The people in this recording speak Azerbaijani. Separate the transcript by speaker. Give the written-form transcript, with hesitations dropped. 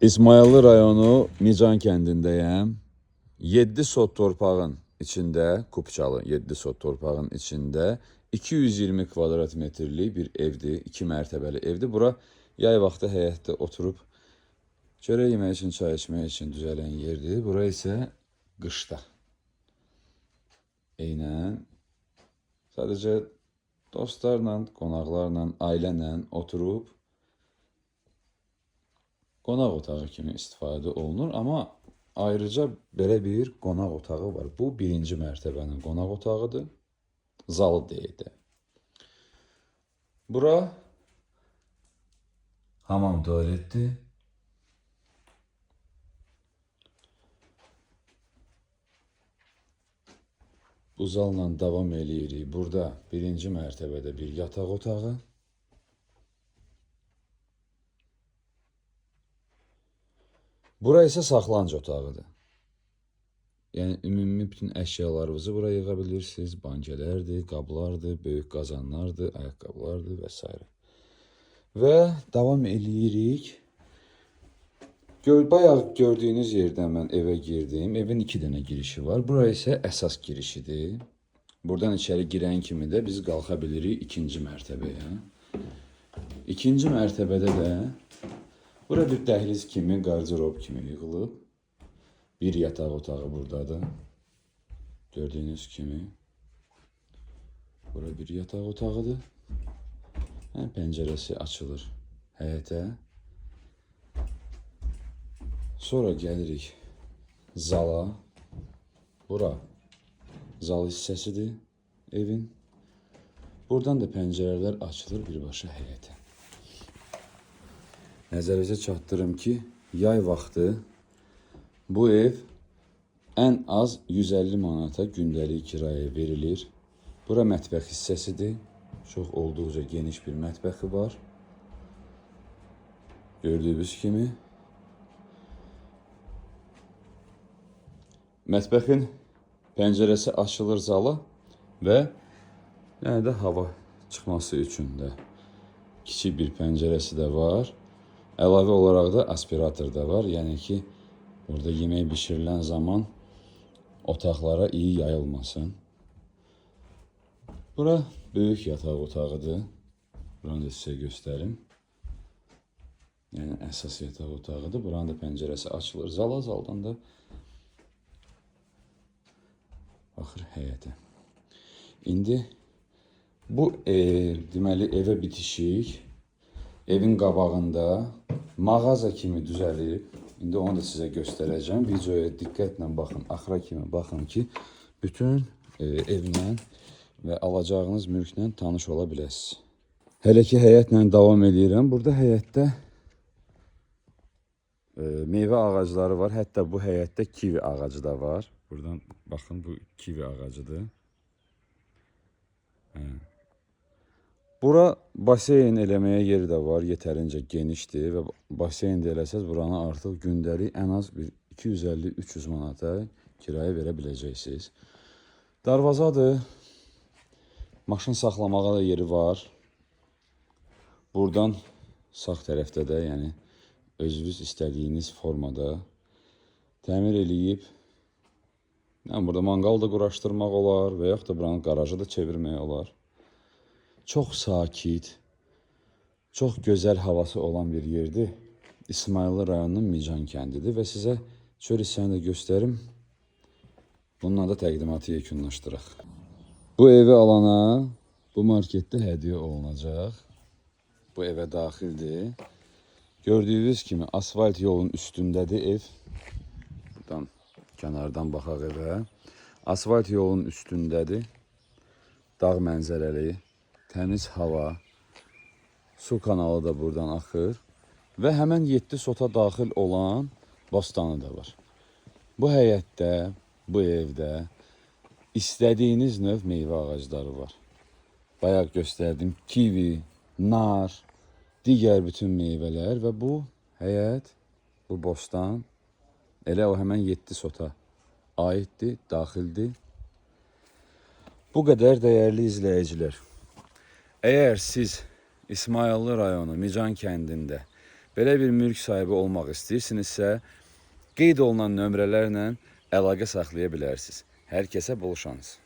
Speaker 1: İsmayıllı rayonu Mican kəndindəyəm. 7 sot torpağın içində, Kupçalı 7 sot torpağın içində 220 kvadrat metrlik bir evdir, 2 mərtəbəli evdir. Bura yay vaxtı həyətdə oturub çörək yemək üçün, çay içmək üçün düzələn yerdir. Bura isə qışda. Eynən sadəcə dostlarla, qonaqlarla, ailənlə oturub qonaq otağı kimi istifadə olunur, amma ayrıca belə bir qonaq otağı var. Bu birinci mərtəbənin qonaq otağıdır. Zalı deyildi. Bura hamam tualetdir. Bu zalla davam eləyirik. Burada birinci mərtəbədə bir yataq otağı. Bura isə saxlanc otağıdır. Yəni ümumi bütün əşyalarınızı bura yığa bilirsiniz. Bankelərdir, qablardır, böyük qazanlardır, ayaqqabılardır və s. Və davam eləyirik. Bayaq gördüyünüz yerdən mən evə girdim. Evin 2 dənə girişi var. Bura isə əsas girişidir. Buradan içəri girən kimi də biz qalxa bilirik ikinci mərtəbəyə. İkinci mərtəbədə də bura bir dəhliz kimi, qardirob kimi yığılıb. Bir yataq otağı buradadır. Gördüyünüz kimi. Bura bir yataq otağıdır. Pəncərəsi açılır həyətə. Sonra gəlirik zala. Bura zal hissəsidir evin. Buradan da pəncərələr açılır birbaşa həyətə. Nəzərinizə çatdırım ki, yay vaxtı bu ev ən az 150 manata gündəlik kirayə verilir. Bura mətbəx hissəsidir. Çox olduqca geniş bir mətbəxi var. Gördüyünüz kimi. Mətbəxin pəncərəsi açılır zala və yəni də hava çıxması üçün də kiçik bir pəncərəsi də var. Əlavə olaraq da aspirator da var. Yəni ki, burada yemək bişirilən zaman otaqlara iyi yayılmasın. Bura böyük yataq otağıdır. Buranı da sizə göstərim. Yəni əsas yataq otağıdır. Buranın da pəncərəsi açılır zala, zaldan da baxır həyətə. İndi bu deməli evə bitişik. Evin qabağında mağaza kimi düzəlib. İndi onu da sizə göstərəcəm. Videoya diqqətlə baxın, axıra kimi baxın ki, bütün evlə və alacağınız mülklə tanış ola biləsiniz. Hələ ki, həyətlə davam edirəm. Burada həyətdə meyvə ağacları var. Hətta bu həyətdə kivi ağacı da var. Buradan baxın, bu kivi ağacıdır. Bura baseyn eləməyə yeri də var, yetərincə genişdir və baseyn də eləsəz buranı artıq gündəlik ən az 250-300 manata kirayə verə biləcəksiniz. Darvazadır, maşın saxlamağa da yeri var. Buradan sağ tərəfdə də, yəni özünüz istədiyiniz formada təmir eləyib. Yəni burada manqal da quraşdırmaq olar və yaxud da buranın qarajı da çevirmək olar. Çox sakit, çox gözəl havası olan bir yerdir. İsmayıllı rayonunun Mican kəndidir və sizə çöl hissəni də göstərim. Bununla da təqdimatı yekunlaşdıraq. Bu evi alana bu marketdə hədiyyə olunacaq. Bu evə daxildir. Gördüyünüz kimi asfalt yolun üstündədir ev. Buradan kənardan baxaq evə. Asfalt yolun üstündədir. Dağ mənzərəli. Təmiz hava, su kanalı da buradan axır və həmən 7 sota daxil olan bostanı da var. Bu həyətdə, bu evdə istədiyiniz növ meyvə ağacları var. Bayaq göstərdim kivi, nar, digər bütün meyvələr və bu həyət, bu bostan elə o həmən 7 sota aiddir, daxildir. Bu qədər dəyərli izləyicilər. Əgər siz İsmayıllı rayonu Mican kəndində belə bir mülk sahibi olmaq istəyirsinizsə, qeyd olunan nömrələrlə əlaqə saxlaya bilərsiniz. Hər kəsə bol şans.